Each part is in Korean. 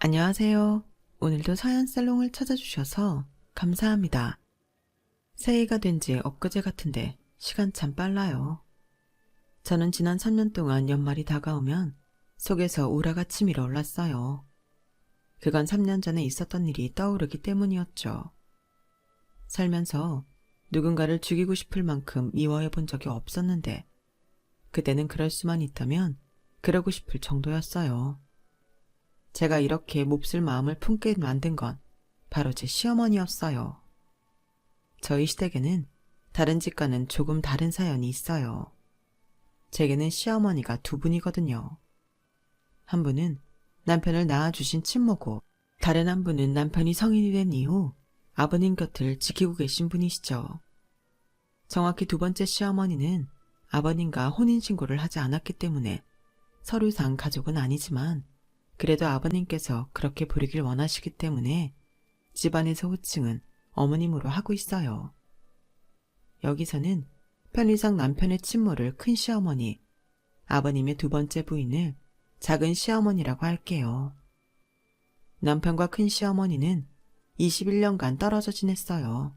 안녕하세요. 오늘도 서연살롱을 찾아주셔서 감사합니다. 새해가 된 지 엊그제 같은데 시간 참 빨라요. 저는 지난 3년 동안 연말이 다가오면 속에서 우라가 치밀어 올랐어요. 그건 3년 전에 있었던 일이 떠오르기 때문이었죠. 살면서 누군가를 죽이고 싶을 만큼 미워해 본 적이 없었는데 그때는 그럴 수만 있다면 그러고 싶을 정도였어요. 제가 이렇게 몹쓸 마음을 품게 만든 건 바로 제 시어머니였어요. 저희 시댁에는 다른 집과는 조금 다른 사연이 있어요. 제게는 시어머니가 두 분이거든요. 한 분은 남편을 낳아주신 친모고 다른 한 분은 남편이 성인이 된 이후 아버님 곁을 지키고 계신 분이시죠. 정확히 두 번째 시어머니는 아버님과 혼인신고를 하지 않았기 때문에 서류상 가족은 아니지만 그래도 아버님께서 그렇게 부르길 원하시기 때문에 집안에서 호칭은 어머님으로 하고 있어요. 여기서는 편의상 남편의 친모를 큰 시어머니, 아버님의 두 번째 부인을 작은 시어머니라고 할게요. 남편과 큰 시어머니는 21년간 떨어져 지냈어요.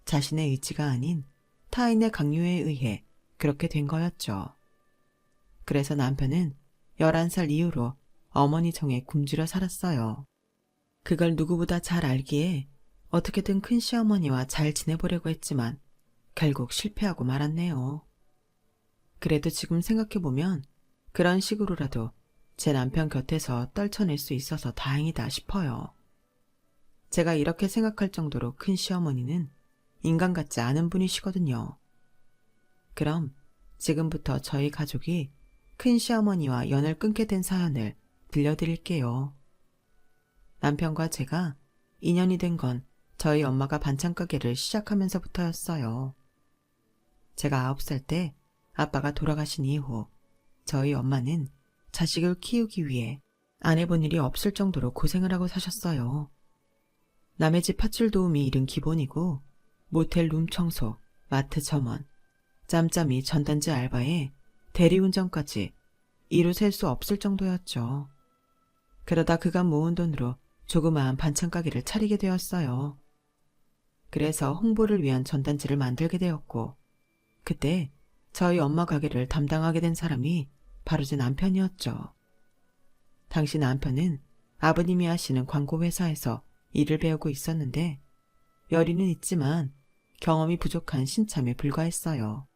자신의 의지가 아닌 타인의 강요에 의해 그렇게 된 거였죠. 그래서 남편은 11살 이후로 어머니 정에 굶주려 살았어요. 그걸 누구보다 잘 알기에 어떻게든 큰 시어머니와 잘 지내보려고 했지만 결국 실패하고 말았네요. 그래도 지금 생각해보면 그런 식으로라도 제 남편 곁에서 떨쳐낼 수 있어서 다행이다 싶어요. 제가 이렇게 생각할 정도로 큰 시어머니는 인간 같지 않은 분이시거든요. 그럼 지금부터 저희 가족이 큰 시어머니와 연을 끊게 된 사연을 들려드릴게요. 남편과 제가 인연이 된 건 저희 엄마가 반찬 가게를 시작하면서부터였어요. 제가 9살 때 아빠가 돌아가신 이후 저희 엄마는 자식을 키우기 위해 안 해본 일이 없을 정도로 고생을 하고 사셨어요. 남의 집 팥줄 도우미 일은 기본이고 모텔 룸 청소, 마트 점원, 짬짬이 전단지 알바에 대리운전까지 이루 셀 수 없을 정도였죠. 그러다 그간 모은 돈으로 조그마한 반찬 가게를 차리게 되었어요. 그래서 홍보를 위한 전단지를 만들게 되었고 그때 저희 엄마 가게를 담당하게 된 사람이 바로 제 남편이었죠. 당시 남편은 아버님이 하시는 광고회사에서 일을 배우고 있었는데 열의는 있지만 경험이 부족한 신참에 불과했어요.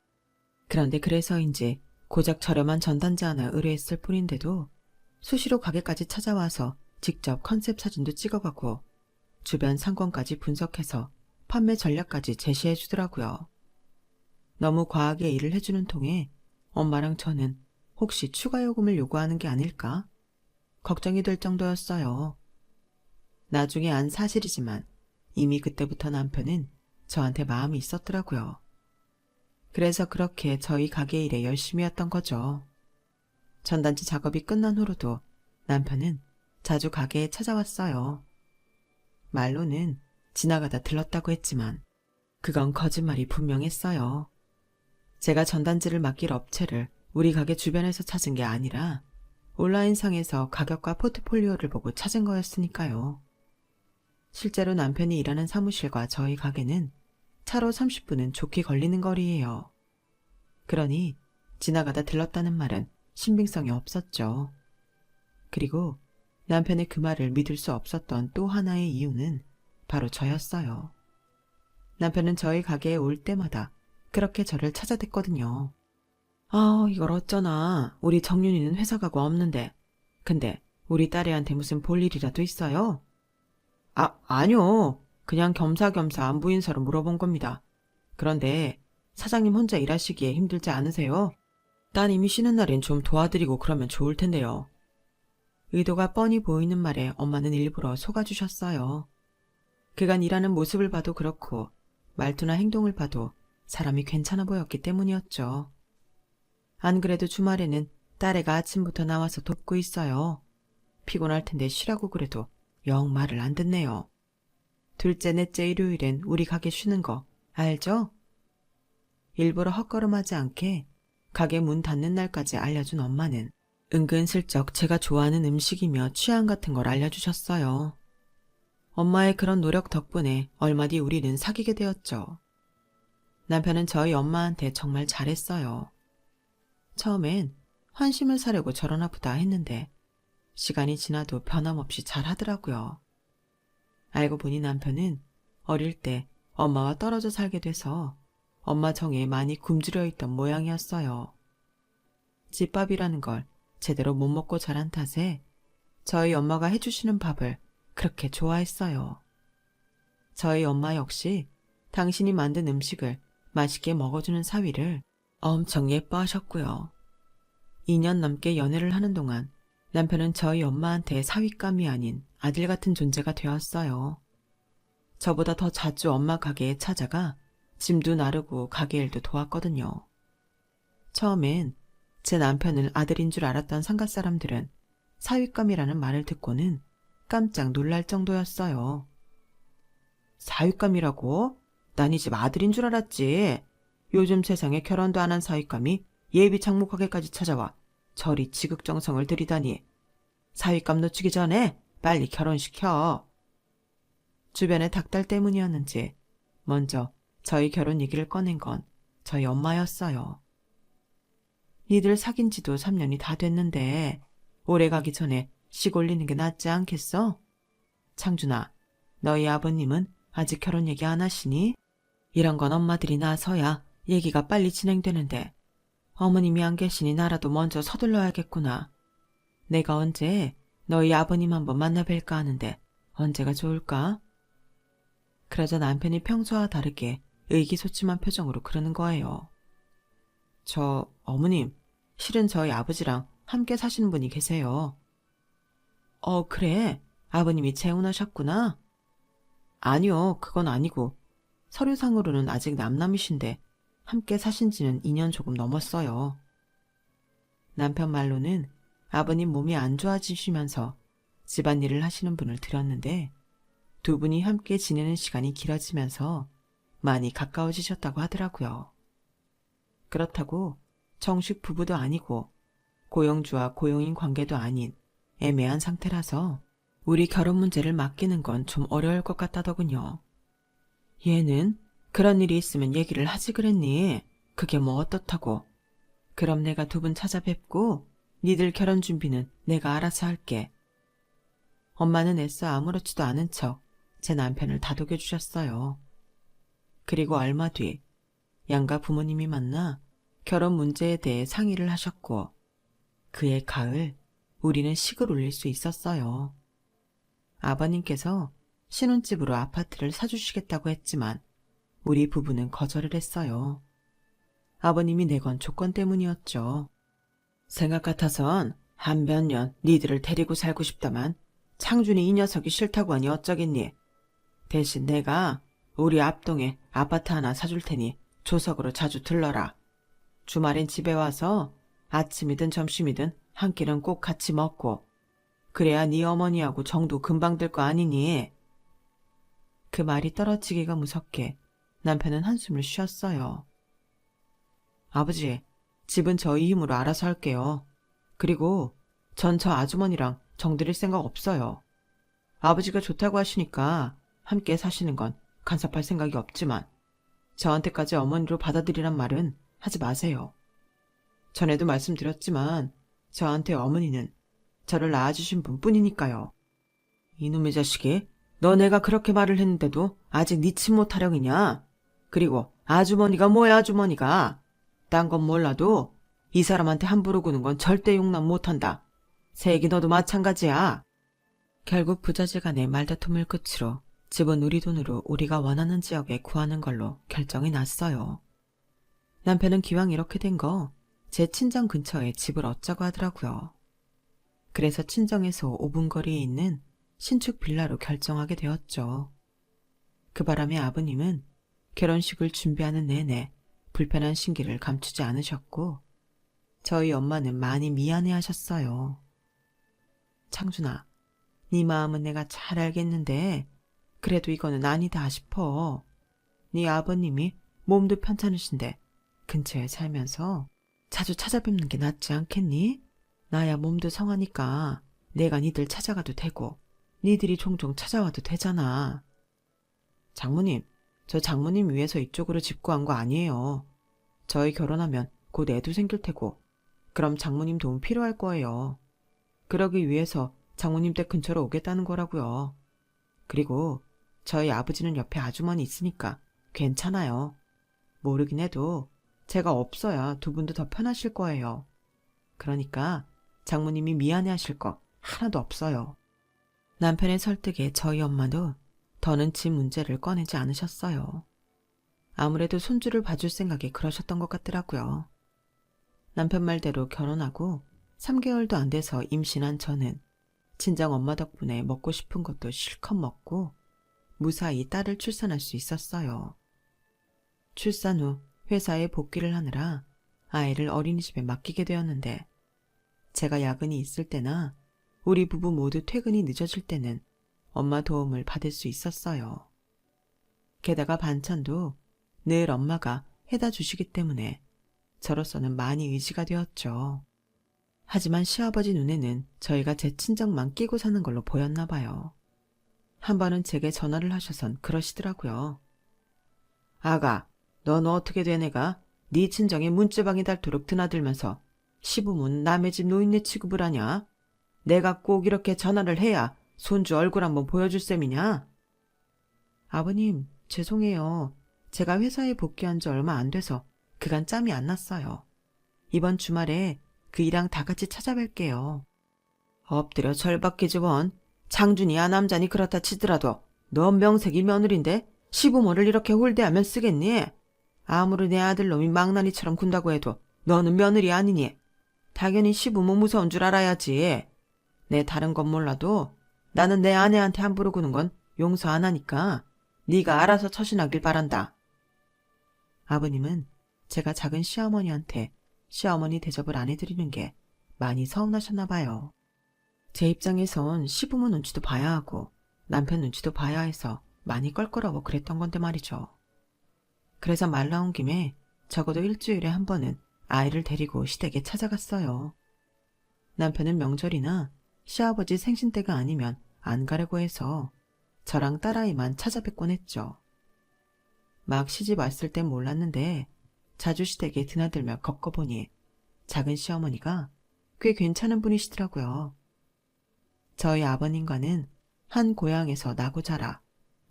그런데 그래서인지 고작 저렴한 전단지 하나 의뢰했을 뿐인데도 수시로 가게까지 찾아와서 직접 컨셉 사진도 찍어가고 주변 상권까지 분석해서 판매 전략까지 제시해 주더라고요. 너무 과하게 일을 해주는 통에 엄마랑 저는 혹시 추가 요금을 요구하는 게 아닐까? 걱정이 될 정도였어요. 나중에 안 사실이지만 이미 그때부터 남편은 저한테 마음이 있었더라고요. 그래서 그렇게 저희 가게 일에 열심히 했던 거죠. 전단지 작업이 끝난 후로도 남편은 자주 가게에 찾아왔어요. 말로는 지나가다 들렀다고 했지만 그건 거짓말이 분명했어요. 제가 전단지를 맡길 업체를 우리 가게 주변에서 찾은 게 아니라 온라인상에서 가격과 포트폴리오를 보고 찾은 거였으니까요. 실제로 남편이 일하는 사무실과 저희 가게는 차로 30분은 좋게 걸리는 거리예요. 그러니 지나가다 들렀다는 말은 신빙성이 없었죠. 그리고 남편의 그 말을 믿을 수 없었던 또 하나의 이유는 바로 저였어요. 남편은 저희 가게에 올 때마다 그렇게 저를 찾아댔거든요. 이걸 어쩌나. 우리 정윤이는 회사 가고 없는데. 근데 우리 딸애한테 무슨 볼 일이라도 있어요? 아니요. 그냥 겸사겸사 안부 인사로 물어본 겁니다. 그런데 사장님 혼자 일하시기에 힘들지 않으세요? 따님이 쉬는 날엔 좀 도와드리고 그러면 좋을 텐데요. 의도가 뻔히 보이는 말에 엄마는 일부러 속아주셨어요. 그간 일하는 모습을 봐도 그렇고 말투나 행동을 봐도 사람이 괜찮아 보였기 때문이었죠. 안 그래도 주말에는 딸애가 아침부터 나와서 돕고 있어요. 피곤할 텐데 쉬라고 그래도 영 말을 안 듣네요. 둘째, 넷째 일요일엔 우리 가게 쉬는 거 알죠? 일부러 헛걸음하지 않게 가게 문 닫는 날까지 알려준 엄마는 은근슬쩍 제가 좋아하는 음식이며 취향 같은 걸 알려주셨어요. 엄마의 그런 노력 덕분에 얼마 뒤 우리는 사귀게 되었죠. 남편은 저희 엄마한테 정말 잘했어요. 처음엔 환심을 사려고 저러나 보다 했는데 시간이 지나도 변함없이 잘하더라고요. 알고 보니 남편은 어릴 때 엄마와 떨어져 살게 돼서 엄마 정에 많이 굶주려 있던 모양이었어요. 집밥이라는 걸 제대로 못 먹고 자란 탓에 저희 엄마가 해주시는 밥을 그렇게 좋아했어요. 저희 엄마 역시 당신이 만든 음식을 맛있게 먹어주는 사위를 엄청 예뻐하셨고요. 2년 넘게 연애를 하는 동안 남편은 저희 엄마한테 사윗감이 아닌 아들 같은 존재가 되었어요. 저보다 더 자주 엄마 가게에 찾아가 짐도 나르고 가게 일도 도왔거든요. 처음엔 제 남편을 아들인 줄 알았던 상가 사람들은 사윗감이라는 말을 듣고는 깜짝 놀랄 정도였어요. 사윗감이라고? 난 이 집 아들인 줄 알았지. 요즘 세상에 결혼도 안 한 사윗감이 예비 장모가게까지 찾아와 저리 지극정성을 들이다니. 사윗감 놓치기 전에 빨리 결혼시켜. 주변의 닥달 때문이었는지 먼저 저희 결혼 얘기를 꺼낸 건 저희 엄마였어요. 니들 사귄 지도 3년이 다 됐는데 오래 가기 전에 식 올리는 게 낫지 않겠어? 창준아, 너희 아버님은 아직 결혼 얘기 안 하시니? 이런 건 엄마들이 나서야 얘기가 빨리 진행되는데 어머님이 안 계시니 나라도 먼저 서둘러야겠구나. 내가 언제 너희 아버님 한번 만나 뵐까 하는데 언제가 좋을까? 그러자 남편이 평소와 다르게 의기소침한 표정으로 그러는 거예요. 어머님, 실은 저희 아버지랑 함께 사시는 분이 계세요. 그래? 아버님이 재혼하셨구나? 아니요, 그건 아니고 서류상으로는 아직 남남이신데 함께 사신 지는 2년 조금 넘었어요. 남편 말로는 아버님 몸이 안 좋아지시면서 집안일을 하시는 분을 들었는데 두 분이 함께 지내는 시간이 길어지면서 많이 가까워지셨다고 하더라고요. 그렇다고 정식 부부도 아니고 고용주와 고용인 관계도 아닌 애매한 상태라서 우리 결혼 문제를 맡기는 건 좀 어려울 것 같다더군요. 얘는 그런 일이 있으면 얘기를 하지 그랬니? 그게 뭐 어떻다고. 그럼 내가 두 분 찾아뵙고 니들 결혼 준비는 내가 알아서 할게. 엄마는 애써 아무렇지도 않은 척 제 남편을 다독여 주셨어요. 그리고 얼마 뒤 양가 부모님이 만나 결혼 문제에 대해 상의를 하셨고 그해 가을 우리는 식을 올릴 수 있었어요. 아버님께서 신혼집으로 아파트를 사주시겠다고 했지만 우리 부부는 거절을 했어요. 아버님이 내건 조건 때문이었죠. 생각 같아선 한 몇 년 니들을 데리고 살고 싶다만 창준이 이 녀석이 싫다고 하니 어쩌겠니. 대신 내가 우리 앞동에 아파트 하나 사줄 테니 조석으로 자주 들러라. 주말엔 집에 와서 아침이든 점심이든 한 끼는 꼭 같이 먹고 그래야 네 어머니하고 정도 금방 들 거 아니니. 그 말이 떨어지기가 무섭게 남편은 한숨을 쉬었어요. 아버지, 집은 저희 힘으로 알아서 할게요. 그리고 전 저 아주머니랑 정들일 생각 없어요. 아버지가 좋다고 하시니까 함께 사시는 건 간섭할 생각이 없지만 저한테까지 어머니로 받아들이란 말은 하지 마세요. 전에도 말씀드렸지만 저한테 어머니는 저를 낳아주신 분뿐이니까요. 이놈의 자식이 너 내가 그렇게 말을 했는데도 아직 네 친모 타령이냐? 그리고 아주머니가 뭐야 아주머니가. 딴 건 몰라도 이 사람한테 함부로 구는 건 절대 용납 못한다. 세기 너도 마찬가지야. 결국 부자지간의 말다툼을 끝으로 집은 우리 돈으로 우리가 원하는 지역에 구하는 걸로 결정이 났어요. 남편은 기왕 이렇게 된 거 제 친정 근처에 집을 얻자고 하더라고요. 그래서 친정에서 5분 거리에 있는 신축 빌라로 결정하게 되었죠. 그 바람에 아버님은 결혼식을 준비하는 내내 불편한 심기를 감추지 않으셨고 저희 엄마는 많이 미안해하셨어요. 창준아, 네 마음은 내가 잘 알겠는데 그래도 이거는 아니다 싶어. 네 아버님이 몸도 편찮으신데 근처에 살면서 자주 찾아뵙는 게 낫지 않겠니? 나야 몸도 성하니까 내가 니들 찾아가도 되고 니들이 종종 찾아와도 되잖아. 장모님, 저 장모님 위해서 이쪽으로 집 구한 거 아니에요. 저희 결혼하면 곧 애도 생길 테고 그럼 장모님 도움 필요할 거예요. 그러기 위해서 장모님 댁 근처로 오겠다는 거라고요. 그리고 저희 아버지는 옆에 아주머니 있으니까 괜찮아요. 모르긴 해도 제가 없어야 두 분도 더 편하실 거예요. 그러니까 장모님이 미안해하실 거 하나도 없어요. 남편의 설득에 저희 엄마도 더는 집 문제를 꺼내지 않으셨어요. 아무래도 손주를 봐줄 생각에 그러셨던 것 같더라고요. 남편 말대로 결혼하고 3개월도 안 돼서 임신한 저는 친정 엄마 덕분에 먹고 싶은 것도 실컷 먹고 무사히 딸을 출산할 수 있었어요. 출산 후 회사에 복귀를 하느라 아이를 어린이집에 맡기게 되었는데 제가 야근이 있을 때나 우리 부부 모두 퇴근이 늦어질 때는 엄마 도움을 받을 수 있었어요. 게다가 반찬도 늘 엄마가 해다 주시기 때문에 저로서는 많이 의지가 되었죠. 하지만 시아버지 눈에는 저희가 제 친정만 끼고 사는 걸로 보였나 봐요. 한 번은 제게 전화를 하셔선 그러시더라고요. 아가, 넌 어떻게 된 애가 네 친정에 문지방이 닳도록 드나들면서 시부모는 남의 집 노인네 취급을 하냐? 내가 꼭 이렇게 전화를 해야 손주 얼굴 한번 보여줄 셈이냐? 아버님, 죄송해요. 제가 회사에 복귀한 지 얼마 안 돼서 그간 짬이 안 났어요. 이번 주말에 그 이랑 다 같이 찾아뵐게요. 엎드려 절박해지 원. 장준이 아남자니 그렇다 치더라도 넌 명색이 며느린데 시부모를 이렇게 홀대하면 쓰겠니? 아무리 내 아들놈이 망나니처럼 군다고 해도 너는 며느리 아니니? 당연히 시부모 무서운 줄 알아야지. 내 다른 건 몰라도 나는 내 아내한테 함부로 구는 건 용서 안 하니까 네가 알아서 처신하길 바란다. 아버님은 제가 작은 시어머니한테 시어머니 대접을 안 해드리는 게 많이 서운하셨나 봐요. 제 입장에선 시부모 눈치도 봐야 하고 남편 눈치도 봐야 해서 많이 껄끄러워 그랬던 건데 말이죠. 그래서 말 나온 김에 적어도 일주일에 한 번은 아이를 데리고 시댁에 찾아갔어요. 남편은 명절이나 시아버지 생신 때가 아니면 안 가려고 해서 저랑 딸아이만 찾아뵙곤 했죠. 막 시집 왔을 땐 몰랐는데 자주 시댁에 드나들며 겪어보니 작은 시어머니가 꽤 괜찮은 분이시더라고요. 저희 아버님과는 한 고향에서 나고 자라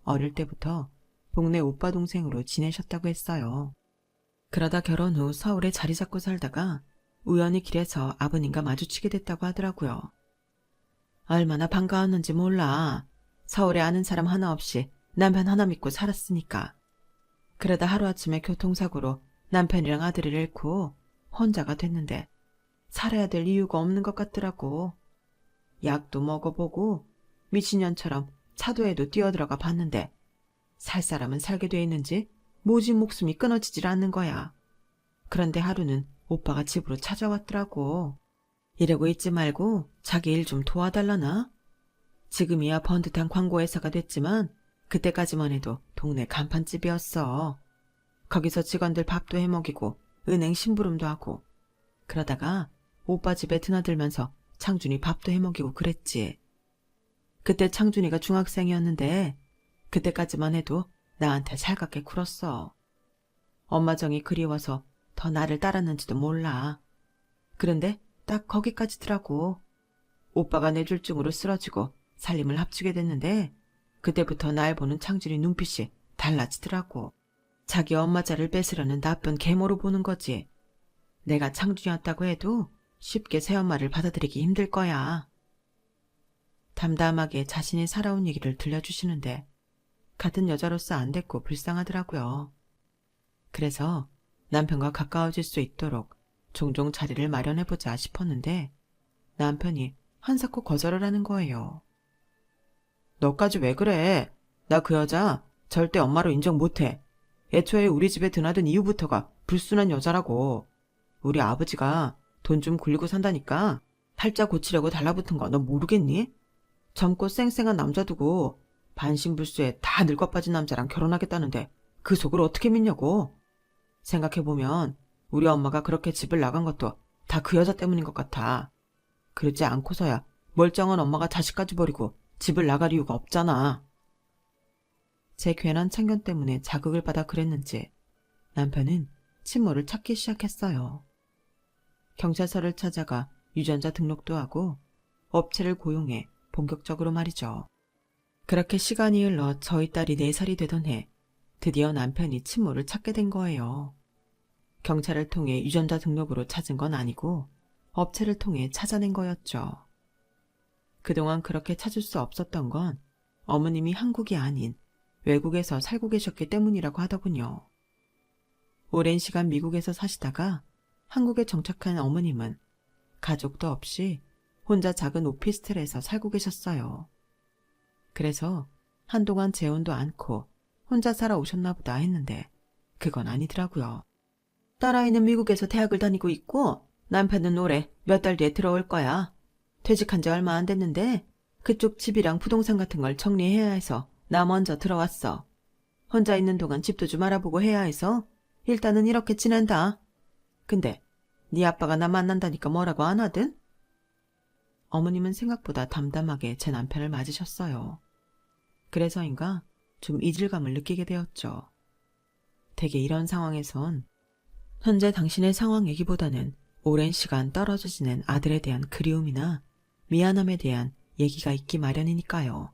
어릴 때부터 동네 오빠 동생으로 지내셨다고 했어요. 그러다 결혼 후 서울에 자리 잡고 살다가 우연히 길에서 아버님과 마주치게 됐다고 하더라고요. 얼마나 반가웠는지 몰라. 서울에 아는 사람 하나 없이 남편 하나 믿고 살았으니까. 그러다 하루아침에 교통사고로 남편이랑 아들을 잃고 혼자가 됐는데 살아야 될 이유가 없는 것 같더라고. 약도 먹어보고 미친년처럼 차도에도 뛰어들어가 봤는데 살 사람은 살게 돼 있는지 모진 목숨이 끊어지질 않는 거야. 그런데 하루는 오빠가 집으로 찾아왔더라고. 이러고 있지 말고 자기 일 좀 도와달라나? 지금이야 번듯한 광고회사가 됐지만 그때까지만 해도 동네 간판집이었어. 거기서 직원들 밥도 해먹이고 은행 심부름도 하고 그러다가 오빠 집에 드나들면서 창준이 밥도 해먹이고 그랬지. 그때 창준이가 중학생이었는데 그때까지만 해도 나한테 살갑게 굴었어. 엄마 정이 그리워서 더 나를 따랐는지도 몰라. 그런데 딱 거기까지더라고. 오빠가 뇌졸중으로 쓰러지고 살림을 합치게 됐는데 그때부터 날 보는 창준이 눈빛이 달라지더라고. 자기 엄마 자를 뺏으려는 나쁜 계모로 보는 거지. 내가 창준이었다고 해도 쉽게 새엄마를 받아들이기 힘들 거야. 담담하게 자신이 살아온 얘기를 들려주시는데 같은 여자로서 안 됐고 불쌍하더라고요. 그래서 남편과 가까워질 수 있도록 종종 자리를 마련해보자 싶었는데 남편이 한사코 거절을 하는 거예요. 너까지 왜 그래? 나 그 여자 절대 엄마로 인정 못해. 애초에 우리 집에 드나든 이유부터가 불순한 여자라고. 우리 아버지가 돈 좀 굴리고 산다니까 팔자 고치려고 달라붙은 거 너 모르겠니? 젊고 쌩쌩한 남자 두고 반신불수에 다 늙어 빠진 남자랑 결혼하겠다는데 그 속을 어떻게 믿냐고. 생각해보면 우리 엄마가 그렇게 집을 나간 것도 다 그 여자 때문인 것 같아. 그러지 않고서야 멀쩡한 엄마가 자식까지 버리고 집을 나갈 이유가 없잖아. 제 괜한 참견 때문에 자극을 받아 그랬는지 남편은 친모를 찾기 시작했어요. 경찰서를 찾아가 유전자 등록도 하고 업체를 고용해 본격적으로 말이죠. 그렇게 시간이 흘러 저희 딸이 4살이 되던 해 드디어 남편이 친모를 찾게 된 거예요. 경찰을 통해 유전자 등록으로 찾은 건 아니고 업체를 통해 찾아낸 거였죠. 그동안 그렇게 찾을 수 없었던 건 어머님이 한국이 아닌 외국에서 살고 계셨기 때문이라고 하더군요. 오랜 시간 미국에서 사시다가 한국에 정착한 어머님은 가족도 없이 혼자 작은 오피스텔에서 살고 계셨어요. 그래서 한동안 재혼도 않고 혼자 살아오셨나 보다 했는데 그건 아니더라고요. 딸아이는 미국에서 대학을 다니고 있고 남편은 올해 몇 달 뒤에 들어올 거야. 퇴직한 지 얼마 안 됐는데 그쪽 집이랑 부동산 같은 걸 정리해야 해서 나 먼저 들어왔어. 혼자 있는 동안 집도 좀 알아보고 해야 해서 일단은 이렇게 지낸다. 근데 네 아빠가 나 만난다니까 뭐라고 안 하든? 어머님은 생각보다 담담하게 제 남편을 맞으셨어요. 그래서인가 좀 이질감을 느끼게 되었죠. 대개 이런 상황에선 현재 당신의 상황 얘기보다는 오랜 시간 떨어져 지낸 아들에 대한 그리움이나 미안함에 대한 얘기가 있기 마련이니까요.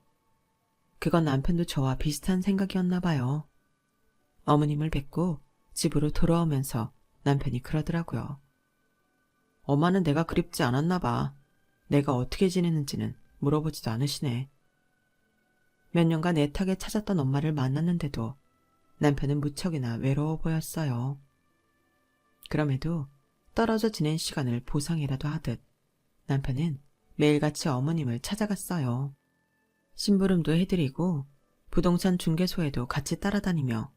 그건 남편도 저와 비슷한 생각이었나 봐요. 어머님을 뵙고 집으로 돌아오면서 남편이 그러더라고요. 엄마는 내가 그립지 않았나 봐. 내가 어떻게 지내는지는 물어보지도 않으시네. 몇 년간 애타게 찾았던 엄마를 만났는데도 남편은 무척이나 외로워 보였어요. 그럼에도 떨어져 지낸 시간을 보상이라도 하듯 남편은 매일같이 어머님을 찾아갔어요. 심부름도 해드리고 부동산 중개소에도 같이 따라다니며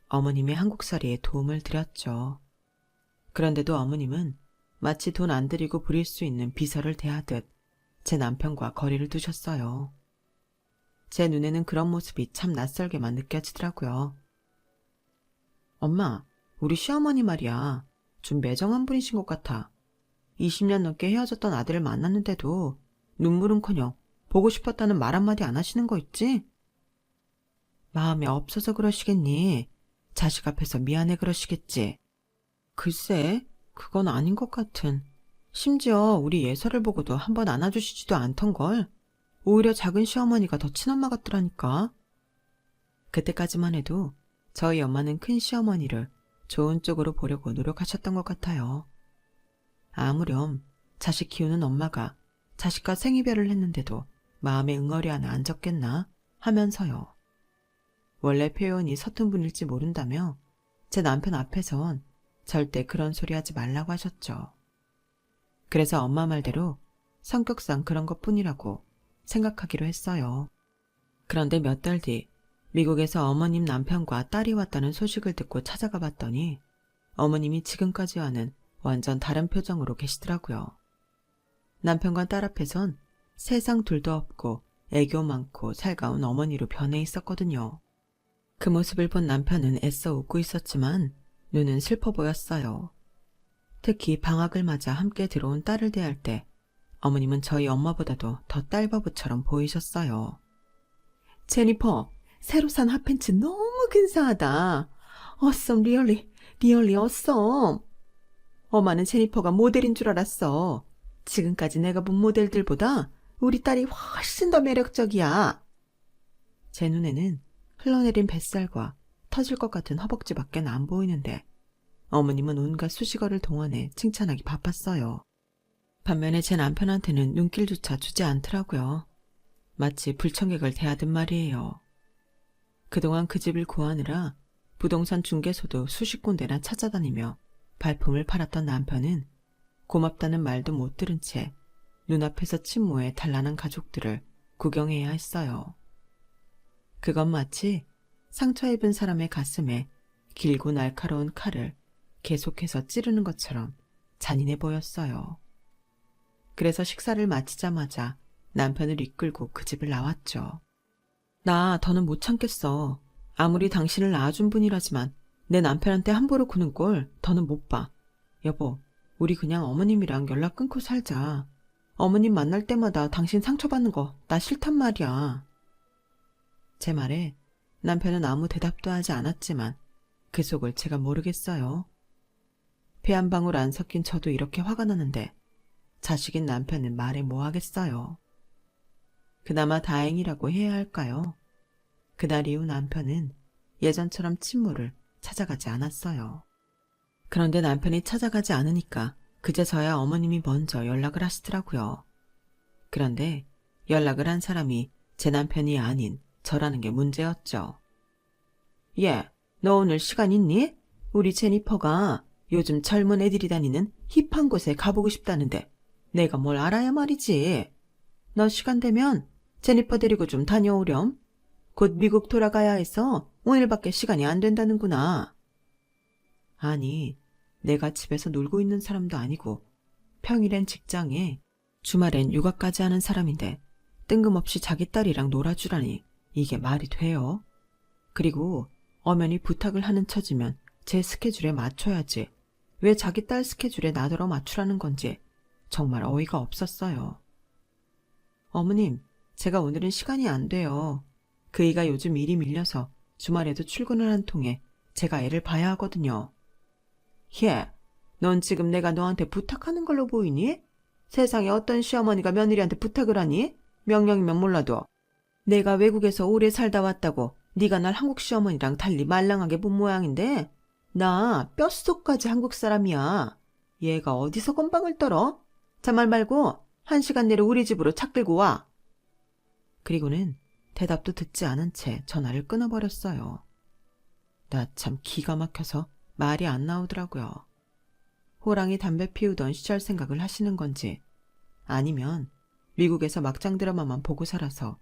어머님의 한국살이에 도움을 드렸죠. 그런데도 어머님은 마치 돈 안 들이고 부릴 수 있는 비서를 대하듯 제 남편과 거리를 두셨어요. 제 눈에는 그런 모습이 참 낯설게만 느껴지더라고요. 엄마, 우리 시어머니 말이야. 좀 매정한 분이신 것 같아. 20년 넘게 헤어졌던 아들을 만났는데도 눈물은커녕 보고 싶었다는 말 한마디 안 하시는 거 있지? 마음이 없어서 그러시겠니? 자식 앞에서 미안해 그러시겠지? 글쎄, 그건 아닌 것 같은. 심지어 우리 예서를 보고도 한번 안아주시지도 않던걸. 오히려 작은 시어머니가 더 친엄마 같더라니까. 그때까지만 해도 저희 엄마는 큰 시어머니를 좋은 쪽으로 보려고 노력하셨던 것 같아요. 아무렴 자식 키우는 엄마가 자식과 생이별을 했는데도 마음에 응어리 하나 안 적겠나 하면서요. 원래 표현이 서툰 분일지 모른다며 제 남편 앞에선 절대 그런 소리 하지 말라고 하셨죠. 그래서 엄마 말대로 성격상 그런 것뿐이라고 생각하기로 했어요. 그런데 몇 달 뒤 미국에서 어머님 남편과 딸이 왔다는 소식을 듣고 찾아가 봤더니 어머님이 지금까지와는 완전 다른 표정으로 계시더라고요. 남편과 딸 앞에선 세상 둘도 없고 애교 많고 살가운 어머니로 변해 있었거든요. 그 모습을 본 남편은 애써 웃고 있었지만 눈은 슬퍼 보였어요. 특히 방학을 맞아 함께 들어온 딸을 대할 때 어머님은 저희 엄마보다도 더 딸바보처럼 보이셨어요. 제니퍼, 새로 산 핫팬츠 너무 근사하다. awesome, really awesome. 엄마는 제니퍼가 모델인 줄 알았어. 지금까지 내가 본 모델들보다 우리 딸이 훨씬 더 매력적이야. 제 눈에는 흘러내린 뱃살과 터질 것 같은 허벅지밖에 안 보이는데 어머님은 온갖 수식어를 동원해 칭찬하기 바빴어요. 반면에 제 남편한테는 눈길조차 주지 않더라고요. 마치 불청객을 대하듯 말이에요. 그동안 그 집을 구하느라 부동산 중개소도 수십 군데나 찾아다니며 발품을 팔았던 남편은 고맙다는 말도 못 들은 채 눈앞에서 친모의 단란한 가족들을 구경해야 했어요. 그건 마치 상처 입은 사람의 가슴에 길고 날카로운 칼을 계속해서 찌르는 것처럼 잔인해 보였어요. 그래서 식사를 마치자마자 남편을 이끌고 그 집을 나왔죠. 나 더는 못 참겠어. 아무리 당신을 낳아준 분이라지만 내 남편한테 함부로 구는 꼴 더는 못 봐. 여보, 우리 그냥 어머님이랑 연락 끊고 살자. 어머님 만날 때마다 당신 상처받는 거 나 싫단 말이야. 제 말에 남편은 아무 대답도 하지 않았지만 그 속을 제가 모르겠어요. 피 한 방울 안 섞인 저도 이렇게 화가 나는데 자식인 남편은 말해 뭐 하겠어요. 그나마 다행이라고 해야 할까요? 그날 이후 남편은 예전처럼 친모를 찾아가지 않았어요. 그런데 남편이 찾아가지 않으니까 그제서야 어머님이 먼저 연락을 하시더라고요. 그런데 연락을 한 사람이 제 남편이 아닌 저라는 게 문제였죠. 예, 너 오늘 시간 있니? 우리 제니퍼가 요즘 젊은 애들이 다니는 힙한 곳에 가보고 싶다는데 내가 뭘 알아야 말이지. 너 시간 되면 제니퍼 데리고 좀 다녀오렴. 곧 미국 돌아가야 해서 오늘밖에 시간이 안 된다는구나. 아니, 내가 집에서 놀고 있는 사람도 아니고 평일엔 직장에 주말엔 육아까지 하는 사람인데 뜬금없이 자기 딸이랑 놀아주라니 이게 말이 돼요? 그리고 엄연히 부탁을 하는 처지면 제 스케줄에 맞춰야지 왜 자기 딸 스케줄에 나더러 맞추라는 건지 정말 어이가 없었어요. 어머님, 제가 오늘은 시간이 안 돼요. 그이가 요즘 일이 밀려서 주말에도 출근을 한 통에 제가 애를 봐야 하거든요. 예, 넌 지금 내가 너한테 부탁하는 걸로 보이니? 세상에 어떤 시어머니가 며느리한테 부탁을 하니? 명령이면 몰라도. 내가 외국에서 오래 살다 왔다고 네가 날 한국 시어머니랑 달리 말랑하게 본 모양인데 나 뼛속까지 한국 사람이야. 얘가 어디서 건방을 떨어? 잔말 말고 1시간 내로 우리 집으로 차 끌고 와. 그리고는 대답도 듣지 않은 채 전화를 끊어버렸어요. 나 참 기가 막혀서 말이 안 나오더라고요. 호랑이 담배 피우던 시절 생각을 하시는 건지 아니면 미국에서 막장 드라마만 보고 살아서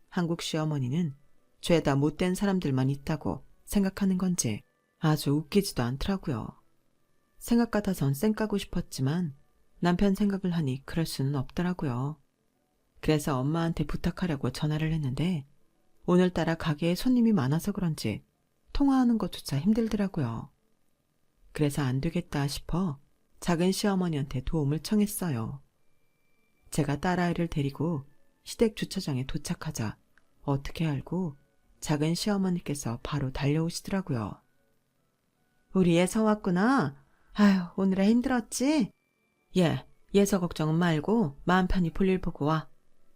한국 시어머니는 죄다 못된 사람들만 있다고 생각하는 건지 아주 웃기지도 않더라고요. 생각 같아선 쌩 까고 싶었지만 남편 생각을 하니 그럴 수는 없더라고요. 그래서 엄마한테 부탁하려고 전화를 했는데 오늘따라 가게에 손님이 많아서 그런지 통화하는 것조차 힘들더라고요. 그래서 안 되겠다 싶어 작은 시어머니한테 도움을 청했어요. 제가 딸아이를 데리고 시댁 주차장에 도착하자 어떻게 알고 작은 시어머니께서 바로 달려오시더라고요. 우리 예서 왔구나. 아휴, 오늘은 힘들었지? 예, 예서 걱정은 말고 마음 편히 볼일 보고 와.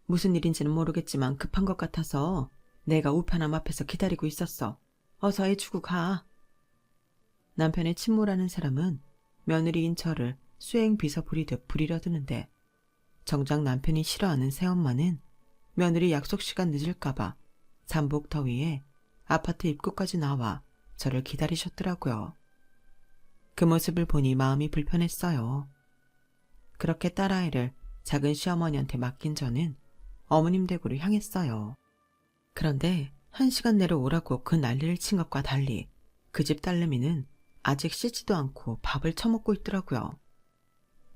무슨 일인지는 모르겠지만 급한 것 같아서 내가 우편함 앞에서 기다리고 있었어. 어서 해주고 가. 남편의 친모라는 사람은 며느리인 저를 수행 비서 부리듯 부리려 드는데 정작 남편이 싫어하는 새엄마는 며느리 약속 시간 늦을까봐 잠복 더위에 아파트 입구까지 나와 저를 기다리셨더라고요. 그 모습을 보니 마음이 불편했어요. 그렇게 딸아이를 작은 시어머니한테 맡긴 저는 어머님 댁으로 향했어요. 그런데 1시간 내로 오라고 그 난리를 친 것과 달리 그 집 딸내미는 아직 씻지도 않고 밥을 처먹고 있더라고요.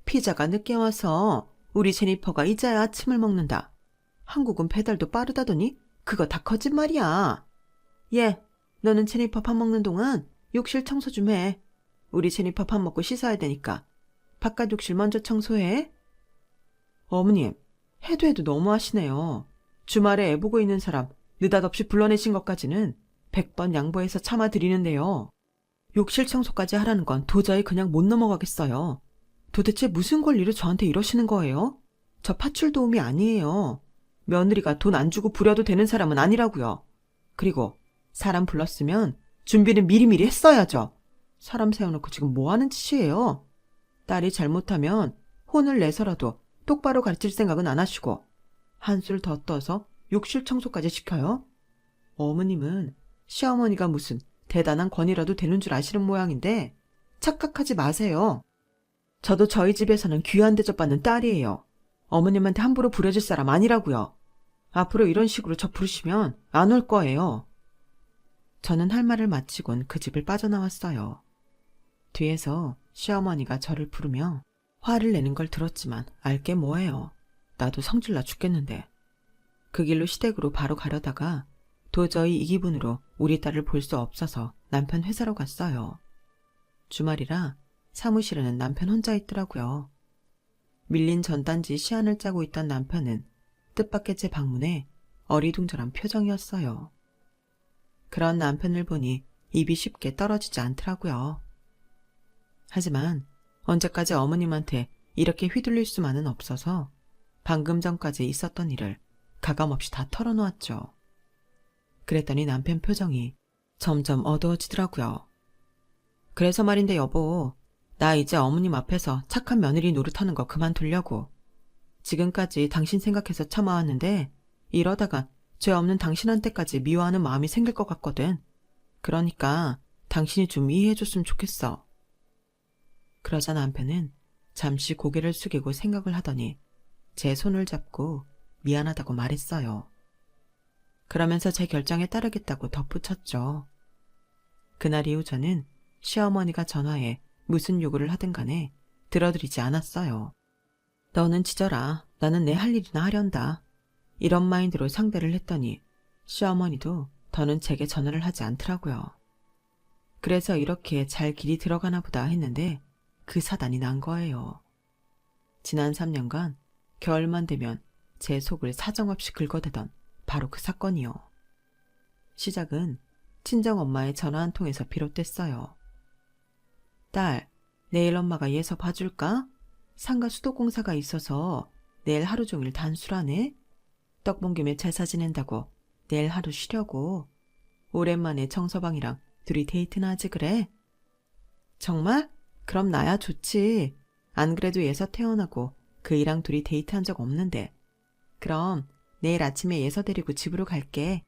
피자가 늦게 와서 우리 제니퍼가 이제야 아침을 먹는다. 한국은 배달도 빠르다더니 그거 다 거짓말이야. 예, 너는 제니퍼 밥 먹는 동안 욕실 청소 좀 해. 우리 제니퍼 밥 먹고 씻어야 되니까 바깥 욕실 먼저 청소해. 어머님, 해도 너무하시네요. 주말에 애 보고 있는 사람 느닷없이 불러내신 것까지는 100번 양보해서 참아드리는데요. 욕실 청소까지 하라는 건 도저히 그냥 못 넘어가겠어요. 도대체 무슨 권리로 저한테 이러시는 거예요? 저 파출 도우미 아니에요. 며느리가 돈 안 주고 부려도 되는 사람은 아니라고요. 그리고 사람 불렀으면 준비는 미리미리 했어야죠. 사람 세워놓고 지금 뭐 하는 짓이에요? 딸이 잘못하면 혼을 내서라도 똑바로 가르칠 생각은 안 하시고 한술 더 떠서 욕실 청소까지 시켜요? 어머님은 시어머니가 무슨 대단한 권위라도 되는 줄 아시는 모양인데 착각하지 마세요. 저도 저희 집에서는 귀한 대접받는 딸이에요. 어머님한테 함부로 부려질 사람 아니라고요. 앞으로 이런 식으로 저 부르시면 안 올 거예요. 저는 할 말을 마치곤 그 집을 빠져나왔어요. 뒤에서 시어머니가 저를 부르며 화를 내는 걸 들었지만 알게 뭐예요. 나도 성질나 죽겠는데. 그 길로 시댁으로 바로 가려다가 도저히 이 기분으로 우리 딸을 볼 수 없어서 남편 회사로 갔어요. 주말이라 사무실에는 남편 혼자 있더라고요. 밀린 전단지 시안을 짜고 있던 남편은 뜻밖의 제 방문에 어리둥절한 표정이었어요. 그런 남편을 보니 입이 쉽게 떨어지지 않더라고요. 하지만 언제까지 어머님한테 이렇게 휘둘릴 수만은 없어서 방금 전까지 있었던 일을 가감없이 다 털어놓았죠. 그랬더니 남편 표정이 점점 어두워지더라고요. 그래서 말인데 여보, 나 이제 어머님 앞에서 착한 며느리 노릇하는 거 그만두려고. 지금까지 당신 생각해서 참아왔는데 이러다가 죄 없는 당신한테까지 미워하는 마음이 생길 것 같거든. 그러니까 당신이 좀 이해해줬으면 좋겠어. 그러자 남편은 잠시 고개를 숙이고 생각을 하더니 제 손을 잡고 미안하다고 말했어요. 그러면서 제 결정에 따르겠다고 덧붙였죠. 그날 이후 저는 시어머니가 전화해 무슨 요구를 하든 간에 들어드리지 않았어요. 너는 지져라. 나는 내 할 일이나 하련다. 이런 마인드로 상대를 했더니 시어머니도 더는 제게 전화를 하지 않더라고요. 그래서 이렇게 잘 길이 들어가나 보다 했는데 그 사단이 난 거예요. 지난 3년간 겨울만 되면 제 속을 사정없이 긁어대던 바로 그 사건이요. 시작은 친정엄마의 전화 한 통에서 비롯됐어요. 딸, 내일 엄마가 예서 봐줄까? 상가 수도공사가 있어서 내일 하루 종일 단술하네. 떡 본 김에 제사 지낸다고 내일 하루 쉬려고. 오랜만에 정서방이랑 둘이 데이트나 하지 그래? 정말? 그럼 나야 좋지. 안 그래도 예서 태어나고 그이랑 둘이 데이트한 적 없는데. 그럼 내일 아침에 예서 데리고 집으로 갈게.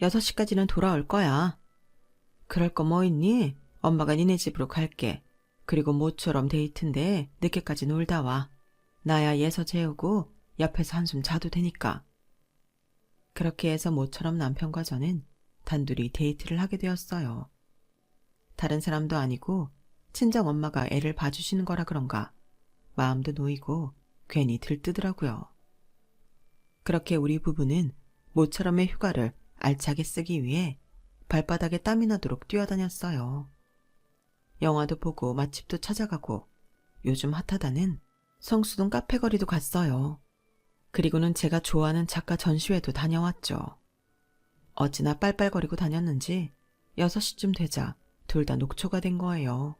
6시까지는 돌아올 거야. 그럴 거 뭐 있니? 엄마가 니네 집으로 갈게. 그리고 모처럼 데이트인데 늦게까지 놀다 와. 나야 예서 재우고 옆에서 한숨 자도 되니까. 그렇게 해서 모처럼 남편과 저는 단둘이 데이트를 하게 되었어요. 다른 사람도 아니고 친정엄마가 애를 봐주시는 거라 그런가 마음도 놓이고 괜히 들뜨더라고요. 그렇게 우리 부부는 모처럼의 휴가를 알차게 쓰기 위해 발바닥에 땀이 나도록 뛰어다녔어요. 영화도 보고 맛집도 찾아가고 요즘 핫하다는 성수동 카페거리도 갔어요. 그리고는 제가 좋아하는 작가 전시회도 다녀왔죠. 어찌나 빨빨거리고 다녔는지 6시쯤 되자 둘 다 녹초가 된 거예요.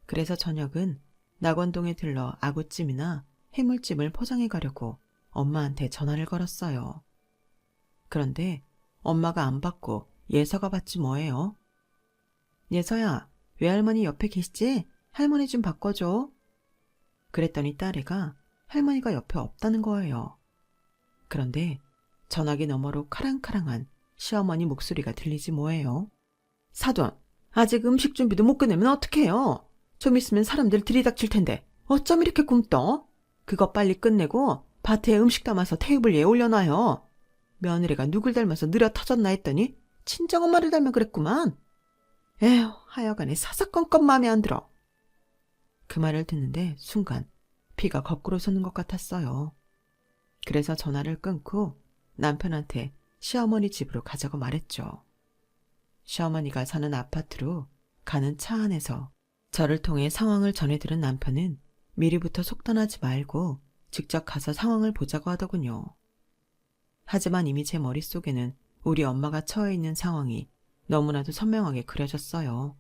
그래서 저녁은 낙원동에 들러 아구찜이나 해물찜을 포장해 가려고 엄마한테 전화를 걸었어요. 그런데 엄마가 안 받고 예서가 받지 뭐예요? 예서야, 외할머니 옆에 계시지? 할머니 좀 바꿔줘. 그랬더니 딸애가 할머니가 옆에 없다는 거예요. 그런데 전화기 너머로 카랑카랑한 시어머니 목소리가 들리지 뭐예요. 사돈, 아직 음식 준비도 못 끝내면 어떡해요? 좀 있으면 사람들 들이닥칠 텐데 어쩜 이렇게 굼떠? 그거 빨리 끝내고 밭에 음식 담아서 테이블 위에 올려놔요. 며느리가 누굴 닮아서 느려 터졌나 했더니 친정엄마를 닮아 그랬구만. 에휴, 하여간에 사사건건 마음에 안 들어. 그 말을 듣는데 순간 피가 거꾸로 솟는 것 같았어요. 그래서 전화를 끊고 남편한테 시어머니 집으로 가자고 말했죠. 시어머니가 사는 아파트로 가는 차 안에서 저를 통해 상황을 전해들은 남편은 미리부터 속단하지 말고 직접 가서 상황을 보자고 하더군요. 하지만 이미 제 머릿속에는 우리 엄마가 처해 있는 상황이 너무나도 선명하게 그려졌어요.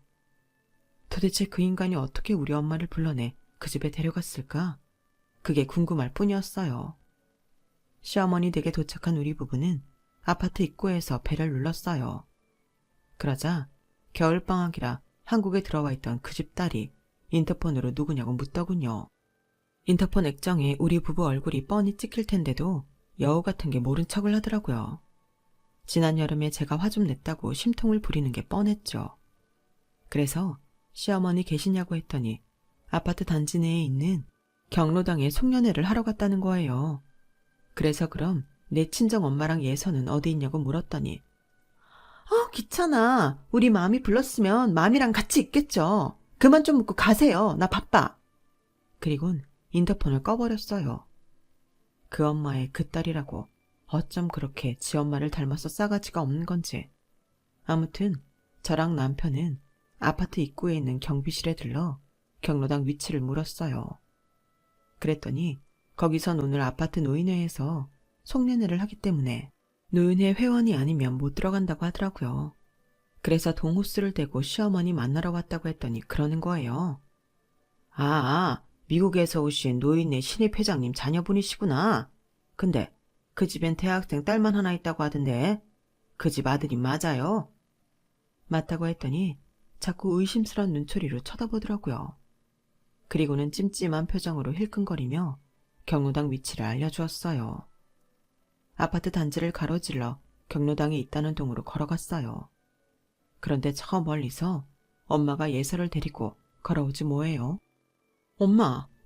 도대체 그 인간이 어떻게 우리 엄마를 불러내 그 집에 데려갔을까? 그게 궁금할 뿐이었어요. 시어머니 댁에 도착한 우리 부부는 아파트 입구에서 벨을 눌렀어요. 그러자 겨울방학이라 한국에 들어와 있던 그 집 딸이 인터폰으로 누구냐고 묻더군요. 인터폰 액정에 우리 부부 얼굴이 뻔히 찍힐 텐데도 여우 같은 게 모른 척을 하더라고요. 지난 여름에 제가 화 좀 냈다고 심통을 부리는 게 뻔했죠. 그래서 시어머니 계시냐고 했더니 아파트 단지 내에 있는 경로당에 송년회를 하러 갔다는 거예요. 그래서 그럼 내 친정엄마랑 예서는 어디 있냐고 물었더니 귀찮아. 우리 마음이 불렀으면 마음이랑 같이 있겠죠. 그만 좀 묻고 가세요. 나 바빠. 그리곤 인터폰을 꺼버렸어요. 그 엄마의 그 딸이라고 어쩜 그렇게 지 엄마를 닮아서 싸가지가 없는 건지. 아무튼 저랑 남편은 아파트 입구에 있는 경비실에 들러 경로당 위치를 물었어요. 그랬더니 거기선 오늘 아파트 노인회에서 송년회를 하기 때문에 노인회 회원이 아니면 못 들어간다고 하더라고요. 그래서 동호수를 대고 시어머니 만나러 왔다고 했더니 그러는 거예요. 아, 미국에서 오신 노인회 신입 회장님 자녀분이시구나. 근데 그 집엔 대학생 딸만 하나 있다고 하던데 그 집 아드님 맞아요? 맞다고 했더니 자꾸 의심스러운 눈초리로 쳐다보더라고요. 그리고는 찜찜한 표정으로 힐끔거리며 경로당 위치를 알려주었어요. 아파트 단지를 가로질러 경로당이 있다는 동으로 걸어갔어요. 그런데 저 멀리서 엄마가 예서를 데리고 걸어오지 뭐예요?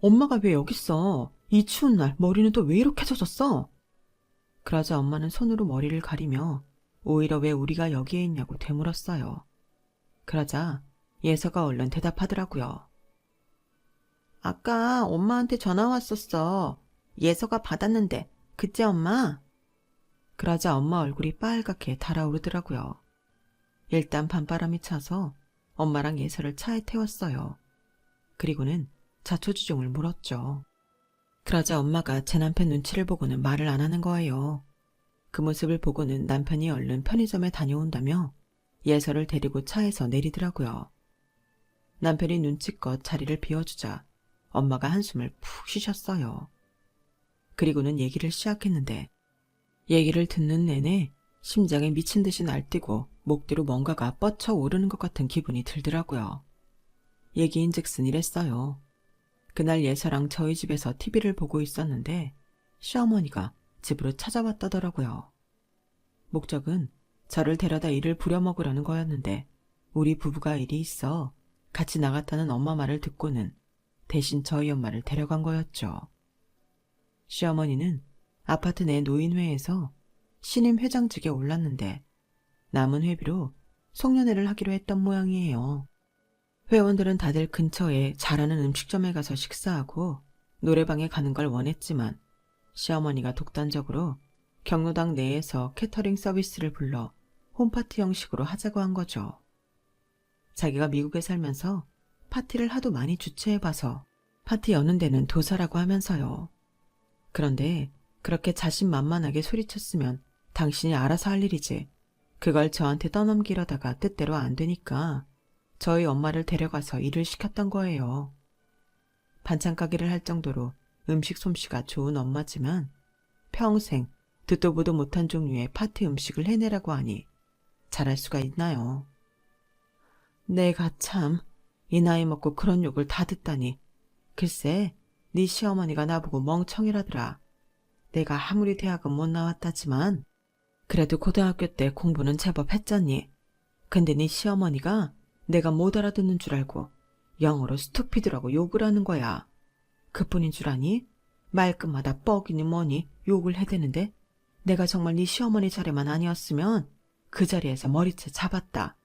엄마가 왜 여기 있어? 이 추운 날 머리는 또 왜 이렇게 젖었어? 그러자 엄마는 손으로 머리를 가리며 오히려 왜 우리가 여기에 있냐고 되물었어요. 그러자 예서가 얼른 대답하더라고요. 아까 엄마한테 전화 왔었어. 예서가 받았는데 그치 엄마? 그러자 엄마 얼굴이 빨갛게 달아오르더라고요. 일단 밤바람이 차서 엄마랑 예서를 차에 태웠어요. 그리고는 자초지종을 물었죠. 그러자 엄마가 제 남편 눈치를 보고는 말을 안 하는 거예요. 그 모습을 보고는 남편이 얼른 편의점에 다녀온다며 예서를 데리고 차에서 내리더라고요. 남편이 눈치껏 자리를 비워주자 엄마가 한숨을 푹 쉬셨어요. 그리고는 얘기를 시작했는데 얘기를 듣는 내내 심장이 미친 듯이 날뛰고 목 뒤로 뭔가가 뻗쳐 오르는 것 같은 기분이 들더라고요. 얘기인즉슨 이랬어요. 그날 예서랑 저희 집에서 TV를 보고 있었는데 시어머니가 집으로 찾아왔다더라고요. 목적은 저를 데려다 일을 부려먹으려는 거였는데 우리 부부가 일이 있어 같이 나갔다는 엄마 말을 듣고는 대신 저희 엄마를 데려간 거였죠. 시어머니는 아파트 내 노인회에서 신임 회장직에 올랐는데 남은 회비로 송년회를 하기로 했던 모양이에요. 회원들은 다들 근처에 잘하는 음식점에 가서 식사하고 노래방에 가는 걸 원했지만 시어머니가 독단적으로 경로당 내에서 캐터링 서비스를 불러 홈파티 형식으로 하자고 한 거죠. 자기가 미국에 살면서 파티를 하도 많이 주최해봐서 파티 여는 데는 도사라고 하면서요. 그런데 그렇게 자신만만하게 소리쳤으면 당신이 알아서 할 일이지. 그걸 저한테 떠넘기려다가 뜻대로 안 되니까 저희 엄마를 데려가서 일을 시켰던 거예요. 반찬 가게를 할 정도로 음식 솜씨가 좋은 엄마지만 평생 듣도 보도 못한 종류의 파티 음식을 해내라고 하니 잘할 수가 있나요? 내가 참 이 나이 먹고 그런 욕을 다 듣다니. 글쎄 네 시어머니가 나보고 멍청이라더라. 내가 아무리 대학은 못 나왔다지만 그래도 고등학교 때 공부는 제법 했잖니. 근데 네 시어머니가 내가 못 알아듣는 줄 알고 영어로 스투피드라고 욕을 하는 거야. 그뿐인 줄 아니? 말끝마다 뻑이니 뭐니 욕을 해대는데 내가 정말 네 시어머니 자리만 아니었으면 그 자리에서 머리채 잡았다.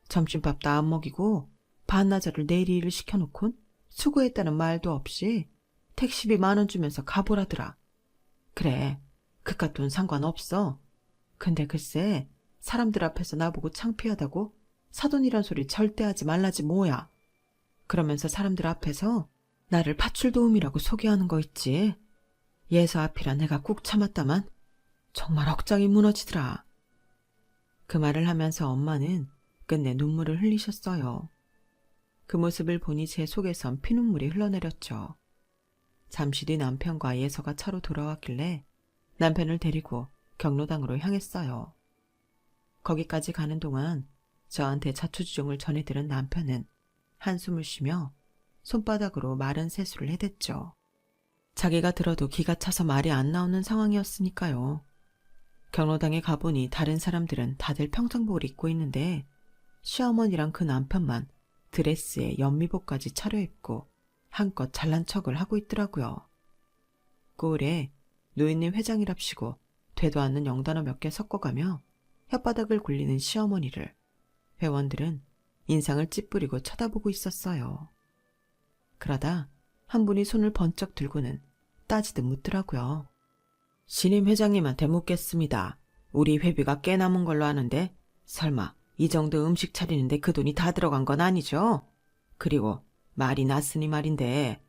점심밥도 안 먹이고 반나절을 내일 일을 시켜놓곤 수고했다는 말도 없이 택시비 10,000원 주면서 가보라더라. 그래, 그깟 돈 상관없어. 근데 글쎄 사람들 앞에서 나보고 창피하다고 사돈이란 소리 절대 하지 말라지 뭐야. 그러면서 사람들 앞에서 나를 파출도움이라고 소개하는 거 있지. 예서 앞이라 내가 꾹 참았다만 정말 억장이 무너지더라. 그 말을 하면서 엄마는 끝내 눈물을 흘리셨어요. 그 모습을 보니 제 속에선 피눈물이 흘러내렸죠. 잠시 뒤 남편과 예서가 차로 돌아왔길래 남편을 데리고 경로당으로 향했어요. 거기까지 가는 동안 저한테 자초지종을 전해들은 남편은 한숨을 쉬며 손바닥으로 마른 세수를 해댔죠. 자기가 들어도 기가 차서 말이 안 나오는 상황이었으니까요. 경로당에 가보니 다른 사람들은 다들 평상복을 입고 있는데 시어머니랑 그 남편만 드레스에 연미복까지 차려입고 한껏 잘난 척을 하고 있더라고요. 꼴에 노인네 회장이랍시고 되도 않는 영단어 몇 개 섞어가며 혓바닥을 굴리는 시어머니를 회원들은 인상을 찌푸리고 쳐다보고 있었어요. 그러다 한 분이 손을 번쩍 들고는 따지듯 묻더라고요. 신임 회장님한테 묻겠습니다. 우리 회비가 꽤 남은 걸로 아는데 설마 이 정도 음식 차리는데 그 돈이 다 들어간 건 아니죠? 그리고 말이 났으니 말인데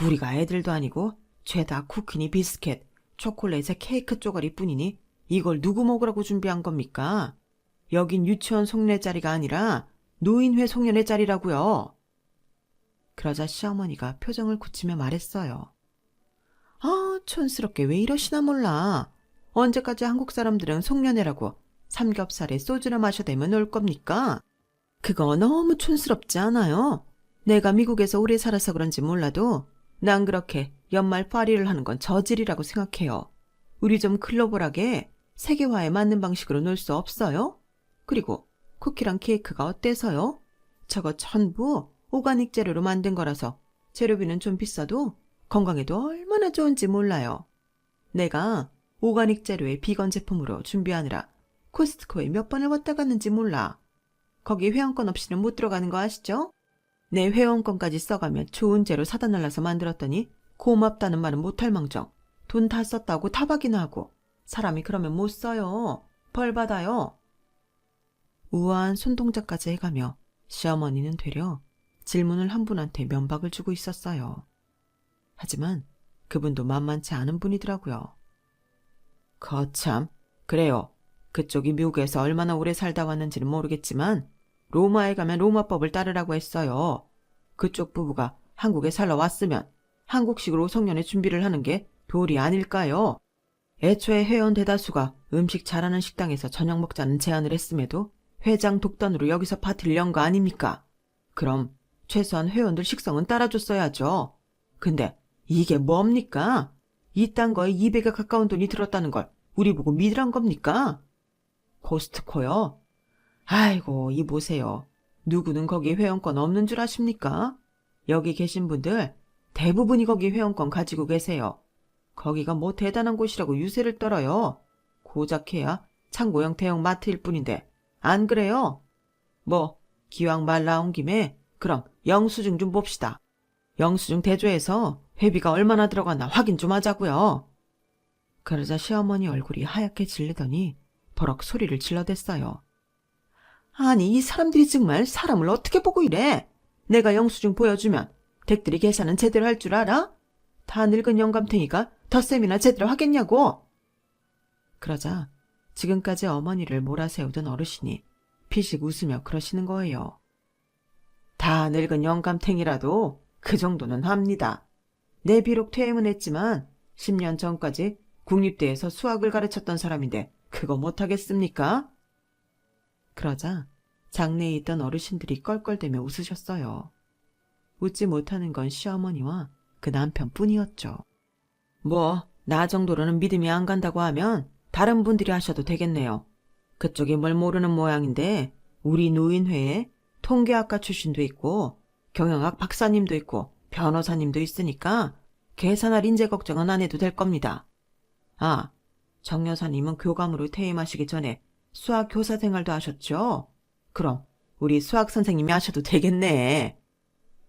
우리가 애들도 아니고 죄다 쿠키니 비스켓, 초콜릿에 케이크 쪼가리 뿐이니 이걸 누구 먹으라고 준비한 겁니까? 여긴 유치원 송년회 자리가 아니라 노인회 송년회 자리라고요. 그러자 시어머니가 표정을 굳히며 말했어요. 아, 촌스럽게 왜 이러시나 몰라. 언제까지 한국 사람들은 송년회라고 삼겹살에 소주나 마셔대며 놀 겁니까? 그거 너무 촌스럽지 않아요? 내가 미국에서 오래 살아서 그런지 몰라도 난 그렇게 연말 파리를 하는 건 저질이라고 생각해요. 우리 좀 글로벌하게 세계화에 맞는 방식으로 놀 수 없어요? 그리고 쿠키랑 케이크가 어때서요? 저거 전부 오가닉 재료로 만든 거라서 재료비는 좀 비싸도 건강에도 얼마나 좋은지 몰라요. 내가 오가닉 재료의 비건 제품으로 준비하느라 코스트코에 몇 번을 왔다 갔는지 몰라. 거기 회원권 없이는 못 들어가는 거 아시죠? 내 회원권까지 써가며 좋은 재료 사다 날라서 만들었더니 고맙다는 말은 못할 망정. 돈 다 썼다고 타박이나 하고. 사람이 그러면 못 써요. 벌 받아요. 우아한 손동작까지 해가며 시어머니는 되려 질문을 한 분한테 면박을 주고 있었어요. 하지만 그분도 만만치 않은 분이더라고요. 거참, 그래요. 그쪽이 미국에서 얼마나 오래 살다 왔는지는 모르겠지만 로마에 가면 로마법을 따르라고 했어요. 그쪽 부부가 한국에 살러 왔으면 한국식으로 송년회 준비를 하는 게 도리 아닐까요? 애초에 회원 대다수가 음식 잘하는 식당에서 저녁 먹자는 제안을 했음에도 회장 독단으로 여기서 파티를 연 거 아닙니까? 그럼 최소한 회원들 식성은 따라줬어야죠. 근데 이게 뭡니까? 이딴 거에 200에 가까운 돈이 들었다는 걸 우리 보고 믿으란 겁니까? 코스트코요? 아이고, 이 보세요. 누구는 거기 회원권 없는 줄 아십니까? 여기 계신 분들 대부분이 거기 회원권 가지고 계세요. 거기가 뭐 대단한 곳이라고 유세를 떨어요. 고작해야 창고형 대형 마트일 뿐인데 안 그래요? 뭐 기왕 말 나온 김에 그럼 영수증 좀 봅시다. 영수증 대조해서 회비가 얼마나 들어갔나 확인 좀 하자고요. 그러자 시어머니 얼굴이 하얗게 질리더니 버럭 소리를 질러댔어요. 아니, 이 사람들이 정말 사람을 어떻게 보고 이래? 내가 영수증 보여주면 댁들이 계산은 제대로 할 줄 알아? 다 늙은 영감탱이가 덧셈이나 제대로 하겠냐고. 그러자 지금까지 어머니를 몰아세우던 어르신이 피식 웃으며 그러시는 거예요. 다 늙은 영감탱이라도 그 정도는 합니다. 내 비록 퇴임은 했지만 10년 전까지 국립대에서 수학을 가르쳤던 사람인데 그거 못하겠습니까? 그러자 장내에 있던 어르신들이 껄껄대며 웃으셨어요. 웃지 못하는 건 시어머니와 그 남편뿐이었죠. 뭐 나 정도로는 믿음이 안 간다고 하면 다른 분들이 하셔도 되겠네요. 그쪽이 뭘 모르는 모양인데 우리 노인회에 통계학과 출신도 있고 경영학 박사님도 있고 변호사님도 있으니까 계산할 인재 걱정은 안 해도 될 겁니다. 아, 정 여사님은 교감으로 퇴임하시기 전에 수학 교사 생활도 하셨죠? 그럼 우리 수학 선생님이 하셔도 되겠네.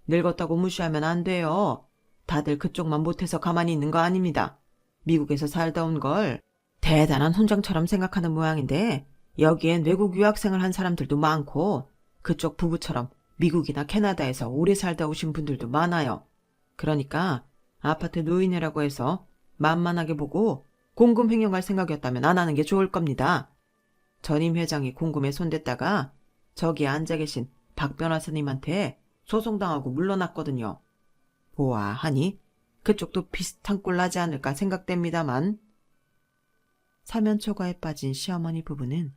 늙었다고 무시하면 안 돼요. 다들 그쪽만 못해서 가만히 있는 거 아닙니다. 미국에서 살다 온 걸 대단한 훈장처럼 생각하는 모양인데 여기엔 외국 유학생을 한 사람들도 많고 그쪽 부부처럼 미국이나 캐나다에서 오래 살다 오신 분들도 많아요. 그러니까 아파트 노인회라고 해서 만만하게 보고 공금 횡령할 생각이었다면 안 하는 게 좋을 겁니다. 전임 회장이 공금에 손댔다가 저기 앉아 계신 박 변호사님한테 소송당하고 물러났거든요. 보아하니 그쪽도 비슷한 꼴 나지 않을까 생각됩니다만. 사면초가에 빠진 시어머니 부부는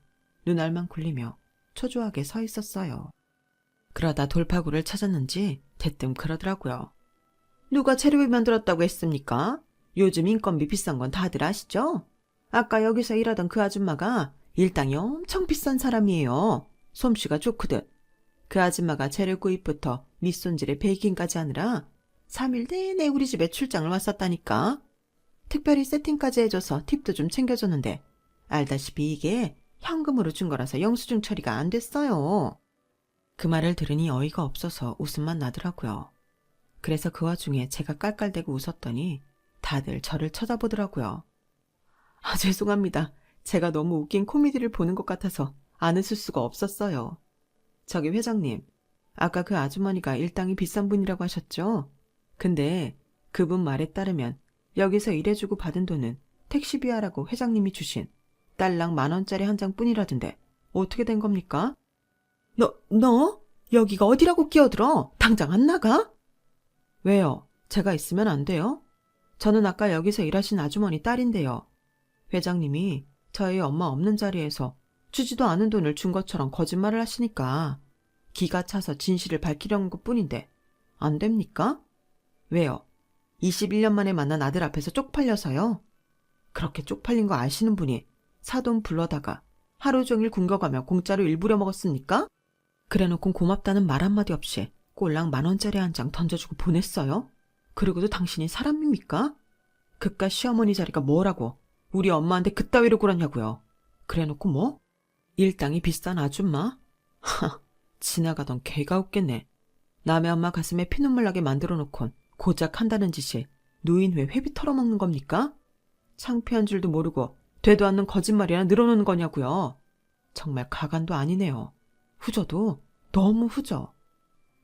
눈알만 굴리며 초조하게 서 있었어요. 그러다 돌파구를 찾았는지 대뜸 그러더라고요. 누가 재료비 만들었다고 했습니까? 요즘 인건비 비싼 건 다들 아시죠? 아까 여기서 일하던 그 아줌마가 일당이 엄청 비싼 사람이에요. 솜씨가 좋거든. 그 아줌마가 재료 구입부터 밑손질에 베이킹까지 하느라 3일 내내 우리 집에 출장을 왔었다니까. 특별히 세팅까지 해줘서 팁도 좀 챙겨줬는데 알다시피 이게 현금으로 준 거라서 영수증 처리가 안 됐어요. 그 말을 들으니 어이가 없어서 웃음만 나더라고요. 그래서 그 와중에 제가 깔깔대고 웃었더니 다들 저를 쳐다보더라고요. 아, 죄송합니다. 제가 너무 웃긴 코미디를 보는 것 같아서 안 웃을 수가 없었어요. 저기 회장님, 아까 그 아주머니가 일당이 비싼 분이라고 하셨죠? 근데 그분 말에 따르면 여기서 일해주고 받은 돈은 택시비하라고 회장님이 주신 딸랑 10,000원짜리 한 장뿐이라던데 어떻게 된 겁니까? 너? 여기가 어디라고 끼어들어? 당장 안 나가? 왜요? 제가 있으면 안 돼요? 저는 아까 여기서 일하신 아주머니 딸인데요. 회장님이 저희 엄마 없는 자리에서 주지도 않은 돈을 준 것처럼 거짓말을 하시니까 기가 차서 진실을 밝히려는 것뿐인데 안 됩니까? 왜요? 21년 만에 만난 아들 앞에서 쪽팔려서요? 그렇게 쪽팔린 거 아시는 분이 사돈 불러다가 하루 종일 굶겨가며 공짜로 일부려 먹었습니까? 그래놓고 고맙다는 말 한마디 없이 꼴랑 10,000원짜리 한 장 던져주고 보냈어요? 그리고도 당신이 사람입니까? 그깟 시어머니 자리가 뭐라고 우리 엄마한테 그따위로 굴었냐고요. 그래놓고 뭐? 일당이 비싼 아줌마? 하, 지나가던 개가 웃겠네. 남의 엄마 가슴에 피눈물 나게 만들어 놓곤 고작 한다는 짓이 노인회 회비 털어먹는 겁니까? 창피한 줄도 모르고 되도 않는 거짓말이나 늘어놓는 거냐고요. 정말 가관도 아니네요. 후져도 너무 후져.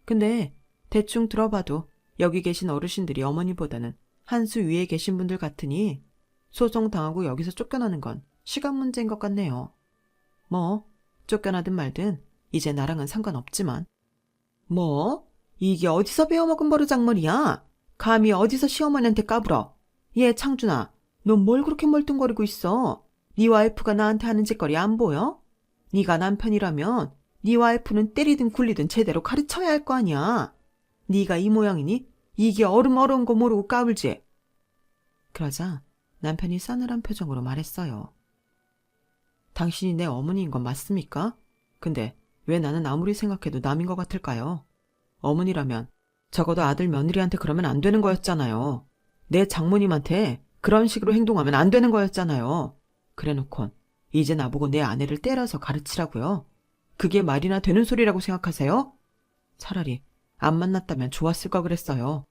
근데 대충 들어봐도 여기 계신 어르신들이 어머니보다는 한 수 위에 계신 분들 같으니 소송당하고 여기서 쫓겨나는 건 시간 문제인 것 같네요. 뭐 쫓겨나든 말든 이제 나랑은 상관없지만. 뭐? 이게 어디서 배워먹은 버르장머리야? 감히 어디서 시어머니한테 까불어? 얘 창준아, 넌 뭘 그렇게 멀뚱거리고 있어? 네 와이프가 나한테 하는 짓거리 안 보여? 네가 남편이라면 네 와이프는 때리든 굴리든 제대로 가르쳐야 할 거 아니야. 네가 이 모양이니 이게 어려운 거 모르고 까불지. 그러자 남편이 싸늘한 표정으로 말했어요. 당신이 내 어머니인 건 맞습니까? 근데 왜 나는 아무리 생각해도 남인 것 같을까요? 어머니라면 적어도 아들 며느리한테 그러면 안 되는 거였잖아요. 내 장모님한테 그런 식으로 행동하면 안 되는 거였잖아요. 그래놓곤 이제 나보고 내 아내를 때려서 가르치라고요? 그게 말이나 되는 소리라고 생각하세요? 차라리 안 만났다면 좋았을 거 그랬어요.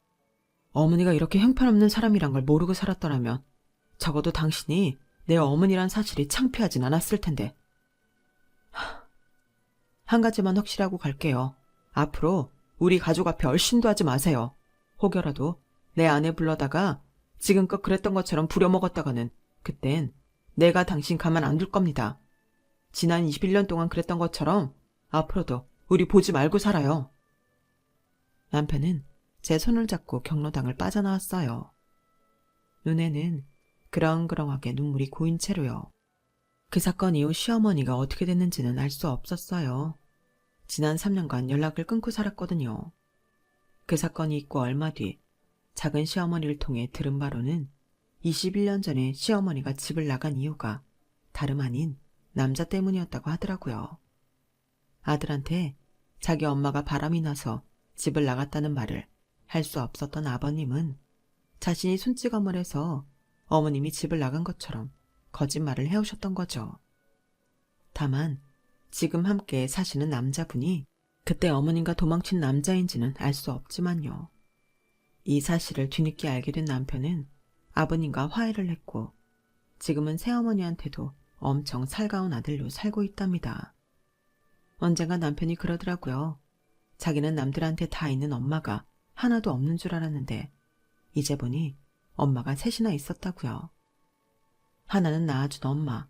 어머니가 이렇게 형편없는 사람이란 걸 모르고 살았더라면 적어도 당신이 내 어머니란 사실이 창피하진 않았을 텐데. 한 가지만 확실하고 갈게요. 앞으로 우리 가족 앞에 얼씬도 하지 마세요. 혹여라도 내 아내 불러다가 지금껏 그랬던 것처럼 부려먹었다가는 그땐 내가 당신 가만 안 둘 겁니다. 지난 21년 동안 그랬던 것처럼 앞으로도 우리 보지 말고 살아요. 남편은 제 손을 잡고 경로당을 빠져나왔어요. 눈에는 그렁그렁하게 눈물이 고인 채로요. 그 사건 이후 시어머니가 어떻게 됐는지는 알 수 없었어요. 지난 3년간 연락을 끊고 살았거든요. 그 사건이 있고 얼마 뒤 작은 시어머니를 통해 들은 바로는 21년 전에 시어머니가 집을 나간 이유가 다름 아닌 남자 때문이었다고 하더라고요. 아들한테 자기 엄마가 바람이 나서 집을 나갔다는 말을 할 수 없었던 아버님은 자신이 손찌검을 해서 어머님이 집을 나간 것처럼 거짓말을 해오셨던 거죠. 다만 지금 함께 사시는 남자분이 그때 어머님과 도망친 남자인지는 알 수 없지만요. 이 사실을 뒤늦게 알게 된 남편은 아버님과 화해를 했고 지금은 새어머니한테도 엄청 살가운 아들로 살고 있답니다. 언젠가 남편이 그러더라고요. 자기는 남들한테 다 있는 엄마가 하나도 없는 줄 알았는데 이제 보니 엄마가 셋이나 있었다고요. 하나는 낳아준 엄마,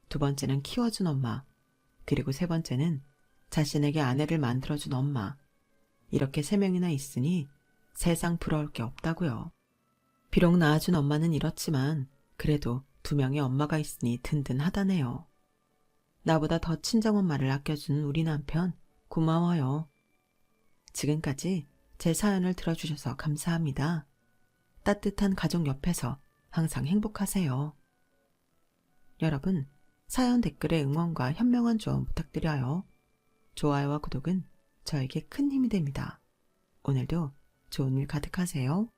두 번째는 키워준 엄마, 그리고 세 번째는 자신에게 아내를 만들어준 엄마. 이렇게 3명이나 있으니 세상 부러울 게 없다고요. 비록 낳아준 엄마는 이렇지만 그래도 2명의 엄마가 있으니 든든하다네요. 나보다 더 친정엄마를 아껴주는 우리 남편 고마워요. 지금까지 제 사연을 들어주셔서 감사합니다. 따뜻한 가족 옆에서 항상 행복하세요. 여러분, 사연 댓글에 응원과 현명한 조언 부탁드려요. 좋아요와 구독은 저에게 큰 힘이 됩니다. 오늘도 좋은 일 가득하세요.